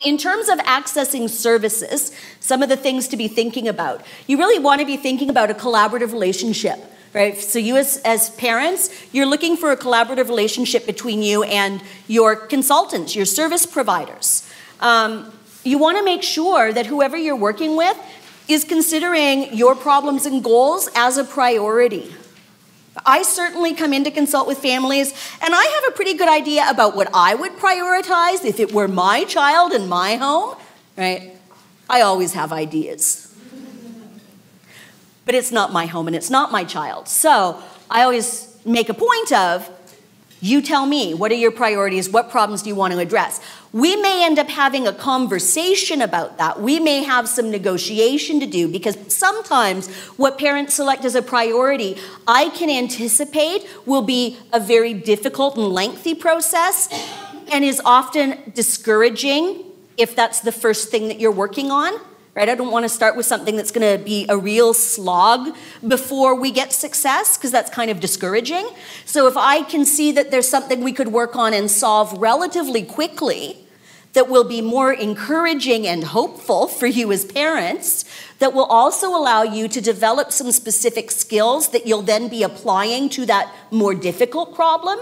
In terms of accessing services, some of the things to be thinking about, you really want to be thinking about a collaborative relationship, right? So you as parents, you're looking for a collaborative relationship between you and your consultants, your service providers. You want to make sure that whoever you're working with is considering your problems and goals as a priority. I certainly come in to consult with families, and I have a pretty good idea about what I would prioritize if it were my child in my home, right? I always have ideas. But it's not my home and it's not my child. So I always make a point of, you tell me, what are your priorities? What problems do you want to address? We may end up having a conversation about that. We may have some negotiation to do, because sometimes what parents select as a priority, I can anticipate will be a very difficult and lengthy process and is often discouraging if that's the first thing that you're working on. Right? I don't want to start with something that's going to be a real slog before we get success, because that's kind of discouraging. So if I can see that there's something we could work on and solve relatively quickly that will be more encouraging and hopeful for you as parents, that will also allow you to develop some specific skills that you'll then be applying to that more difficult problem,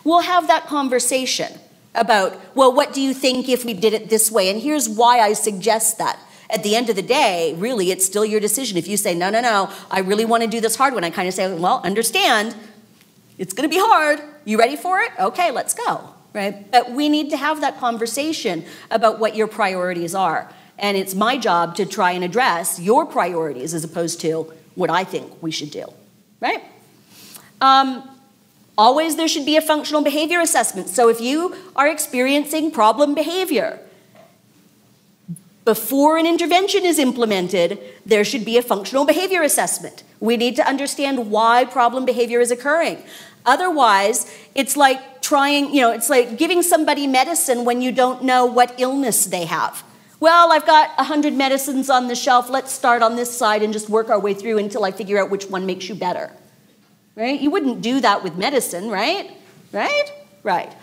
we'll have that conversation about, well, what do you think if we did it this way? And here's why I suggest that. At the end of the day, really, it's still your decision. If you say, no, I really want to do this hard one, I kind of say, well, understand, it's going to be hard. You ready for it? Okay, let's go, right? But we need to have that conversation about what your priorities are. And it's my job to try and address your priorities as opposed to what I think we should do, right? Always there should be a functional behavior assessment. So if you are experiencing problem behavior, before an intervention is implemented, there should be a functional behavior assessment. We need to understand why problem behavior is occurring. Otherwise, it's like it's like giving somebody medicine when you don't know what illness they have. Well, I've got 100 medicines on the shelf. Let's start on this side and just work our way through until I figure out which one makes you better. Right? You wouldn't do that with medicine, right? Right.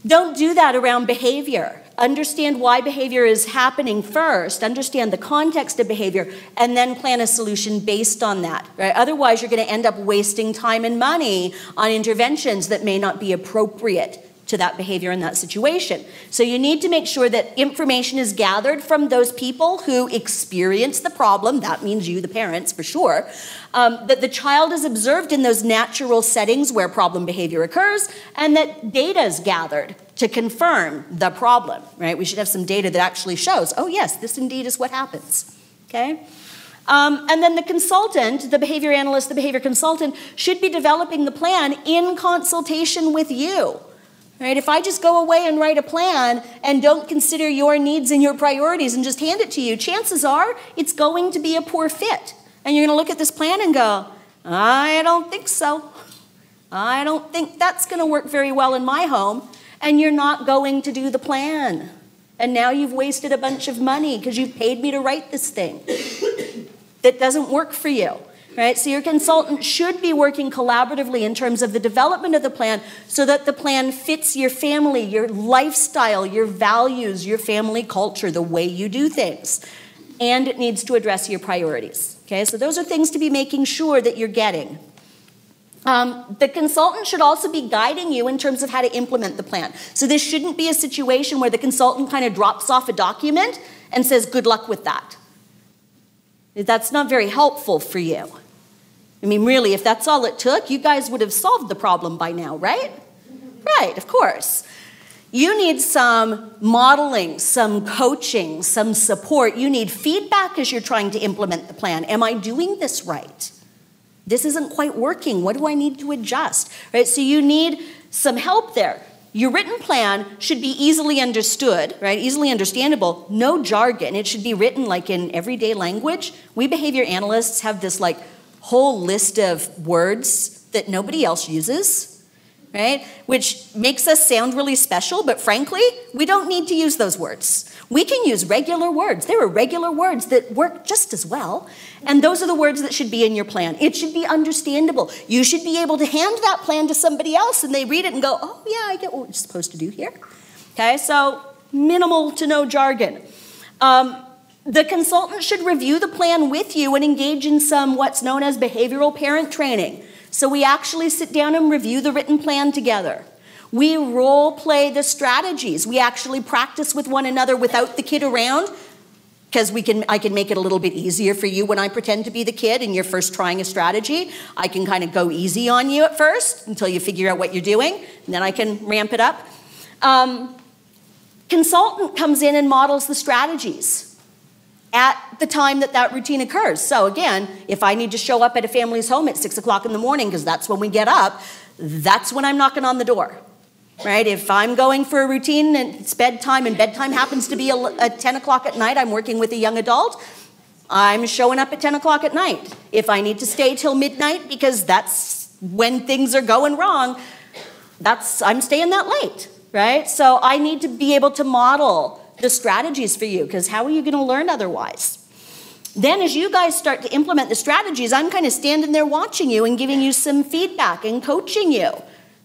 Don't do that around behavior. Understand why behavior is happening first, understand the context of behavior, and then plan a solution based on that. Right? Otherwise, you're going to end up wasting time and money on interventions that may not be appropriate to that behavior in that situation. So you need to make sure that information is gathered from those people who experience the problem, that means you, the parents, for sure, that the child is observed in those natural settings where problem behavior occurs, and that data is gathered to confirm the problem, right? We should have some data that actually shows, oh yes, this indeed is what happens, okay? And then the consultant, the behavior analyst, the behavior consultant, should be developing the plan in consultation with you. Right? If I just go away and write a plan and don't consider your needs and your priorities and just hand it to you, chances are it's going to be a poor fit. And you're going to look at this plan and go, I don't think so. I don't think that's going to work very well in my home. And you're not going to do the plan. And now you've wasted a bunch of money because you've paid me to write this thing that doesn't work for you. Right? So your consultant should be working collaboratively in terms of the development of the plan so that the plan fits your family, your lifestyle, your values, your family culture, the way you do things. And it needs to address your priorities. Okay? So those are things to be making sure that you're getting. The consultant should also be guiding you in terms of how to implement the plan. So this shouldn't be a situation where the consultant kind of drops off a document and says, good luck with that. That's not very helpful for you. I mean, really, if that's all it took, you guys would have solved the problem by now, right? Right, of course. You need some modeling, some coaching, some support. You need feedback as you're trying to implement the plan. Am I doing this right? This isn't quite working. What do I need to adjust? Right? So you need some help there. Your written plan should be easily understood, right? Easily understandable, no jargon. It should be written like in everyday language. We behavior analysts have this like whole list of words that nobody else uses, right? Which makes us sound really special, but frankly, we don't need to use those words. We can use regular words. There are regular words that work just as well, and those are the words that should be in your plan. It should be understandable. You should be able to hand that plan to somebody else, and they read it and go, oh yeah, I get what we're supposed to do here. Okay, so minimal to no jargon. The consultant should review the plan with you and engage in some what's known as behavioral parent training. So we actually sit down and review the written plan together. We role play the strategies. We actually practice with one another without the kid around, because I can make it a little bit easier for you when I pretend to be the kid and you're first trying a strategy. I can kind of go easy on you at first until you figure out what you're doing, and then I can ramp it up. Consultant comes in and models the strategies at the time that routine occurs. So again, if I need to show up at a family's home at 6 o'clock in the morning, because that's when we get up, that's when I'm knocking on the door, right? If I'm going for a routine and it's bedtime, and bedtime happens to be at 10 o'clock at night, I'm working with a young adult, I'm showing up at 10 o'clock at night. If I need to stay till midnight because that's when things are going wrong, I'm staying that late, right? So I need to be able to model the strategies for you, because how are you going to learn otherwise? Then as you guys start to implement the strategies, I'm kind of standing there watching you and giving you some feedback and coaching you,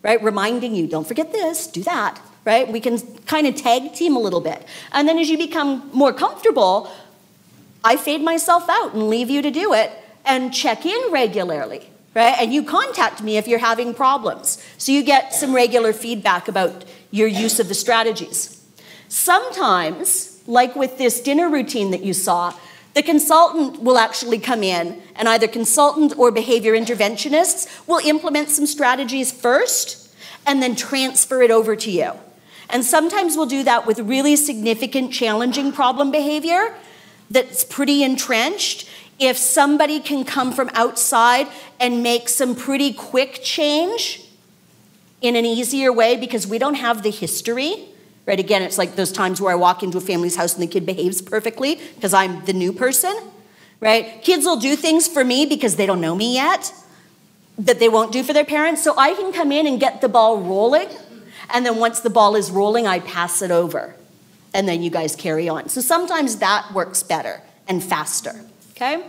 right? Reminding you, don't forget this, do that, right? We can kind of tag team a little bit. And then as you become more comfortable, I fade myself out and leave you to do it and check in regularly, right? And you contact me if you're having problems. So you get some regular feedback about your use of the strategies. Sometimes, like with this dinner routine that you saw, the consultant will actually come in, and either consultant or behavior interventionists will implement some strategies first and then transfer it over to you. And sometimes we'll do that with really significant, challenging problem behavior that's pretty entrenched. If somebody can come from outside and make some pretty quick change in an easier way because we don't have the history, right? Again, it's like those times where I walk into a family's house and the kid behaves perfectly because I'm the new person, right? Kids will do things for me because they don't know me yet that they won't do for their parents. So I can come in and get the ball rolling, and then once the ball is rolling, I pass it over, and then you guys carry on. So sometimes that works better and faster, okay?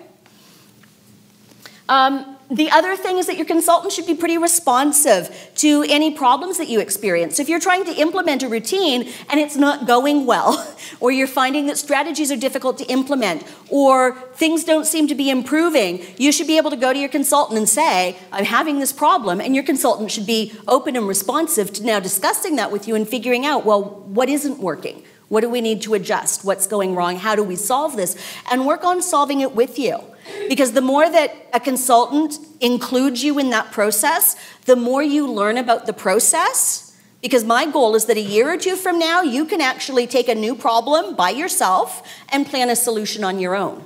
The other thing is that your consultant should be pretty responsive to any problems that you experience. So if you're trying to implement a routine and it's not going well, or you're finding that strategies are difficult to implement, or things don't seem to be improving, you should be able to go to your consultant and say, I'm having this problem, and your consultant should be open and responsive to now discussing that with you and figuring out, well, what isn't working? What do we need to adjust? What's going wrong? How do we solve this? And work on solving it with you. Because the more that a consultant includes you in that process, the more you learn about the process. Because my goal is that a year or two from now, you can actually take a new problem by yourself and plan a solution on your own.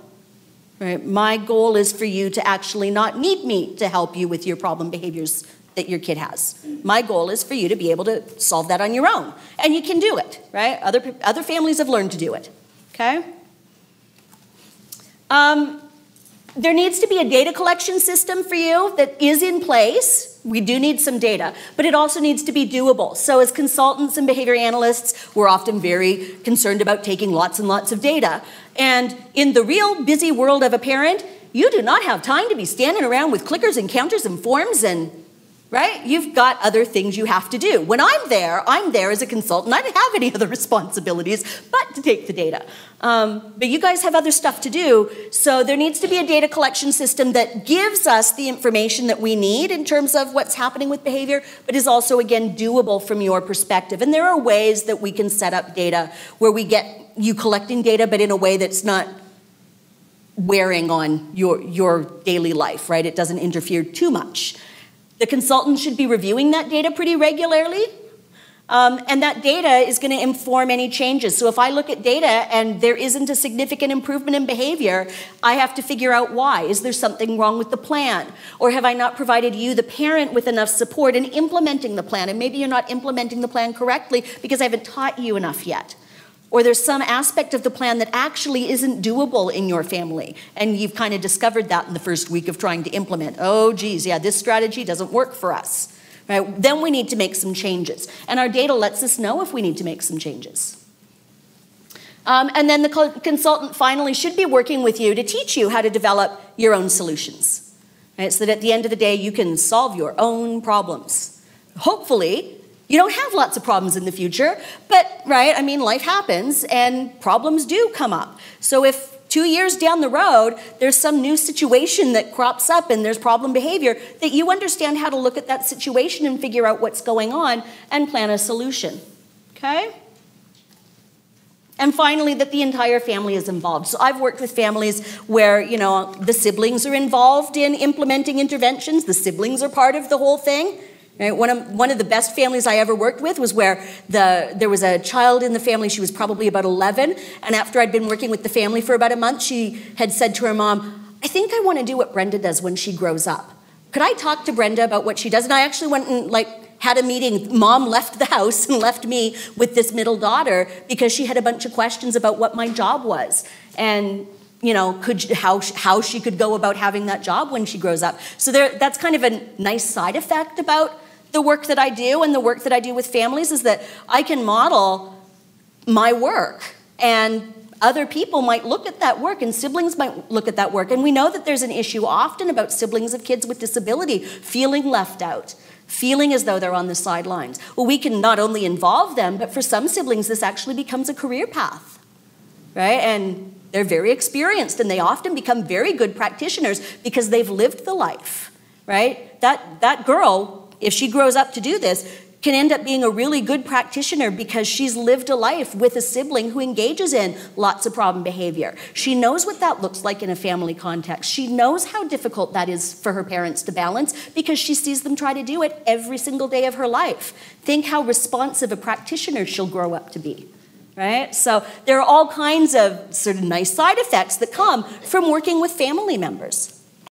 Right? My goal is for you to actually not need me to help you with your problem behaviors that your kid has. My goal is for you to be able to solve that on your own. And you can do it, right? Other families have learned to do it, okay? There needs to be a data collection system for you that is in place. We do need some data, but it also needs to be doable. So as consultants and behavior analysts, we're often very concerned about taking lots and lots of data. And in the real busy world of a parent, you do not have time to be standing around with clickers and counters and forms and, right? You've got other things you have to do. When I'm there as a consultant. I don't have any other responsibilities but to take the data. But you guys have other stuff to do, so there needs to be a data collection system that gives us the information that we need in terms of what's happening with behavior, but is also, again, doable from your perspective. And there are ways that we can set up data where we get you collecting data, but in a way that's not wearing on your daily life, right? It doesn't interfere too much. The consultant should be reviewing that data pretty regularly, and that data is going to inform any changes. So if I look at data and there isn't a significant improvement in behavior, I have to figure out why. Is there something wrong with the plan? Or have I not provided you, the parent, with enough support in implementing the plan? And maybe you're not implementing the plan correctly because I haven't taught you enough yet. Or there's some aspect of the plan that actually isn't doable in your family, and you've kind of discovered that in the first week of trying to implement. Oh, geez, yeah, this strategy doesn't work for us. Right? Then we need to make some changes. And our data lets us know if we need to make some changes. And then the consultant finally should be working with you to teach you how to develop your own solutions. Right? So that at the end of the day, you can solve your own problems. Hopefully, You don't have lots of problems in the future, but, right, I mean, life happens and problems do come up. So if 2 years down the road, there's some new situation that crops up and there's problem behavior, that you understand how to look at that situation and figure out what's going on and plan a solution, okay? And finally, that the entire family is involved. So I've worked with families where, you know, the siblings are involved in implementing interventions. The siblings are part of the whole thing. Right? One of the best families I ever worked with was where there was a child in the family. She was probably about 11, and after I'd been working with the family for about a month, she had said to her mom, I think I want to do what Brenda does when she grows up. Could I talk to Brenda about what she does? And I actually went and had a meeting. Mom left the house and left me with this middle daughter because she had a bunch of questions about what my job was. And you know, how she could go about having that job when she grows up. So that's kind of a nice side effect about the work that I do and the work that I do with families, is that I can model my work, and other people might look at that work, and siblings might look at that work. And we know that there's an issue often about siblings of kids with disability feeling left out, feeling as though they're on the sidelines. Well, we can not only involve them, but for some siblings, this actually becomes a career path, right? And they're very experienced, and they often become very good practitioners because they've lived the life, right? That girl, if she grows up to do this, can end up being a really good practitioner because she's lived a life with a sibling who engages in lots of problem behavior. She knows what that looks like in a family context. She knows how difficult that is for her parents to balance because she sees them try to do it every single day of her life. Think how responsive a practitioner she'll grow up to be. Right? So there are all kinds of sort of nice side effects that come from working with family members.